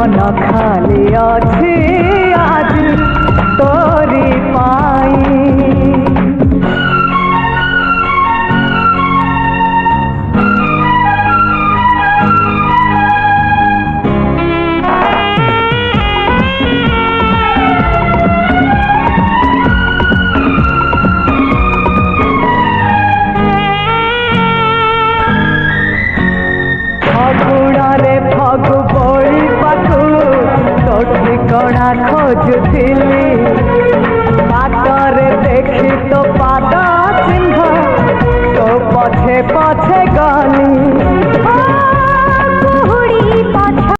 मन खाली अच्छी आज तोरी पाई। फगु बड़ी पाखु तो ठिकଣା खोजुथिली बाटरे देखी तो पाद चिन्ह तो पछे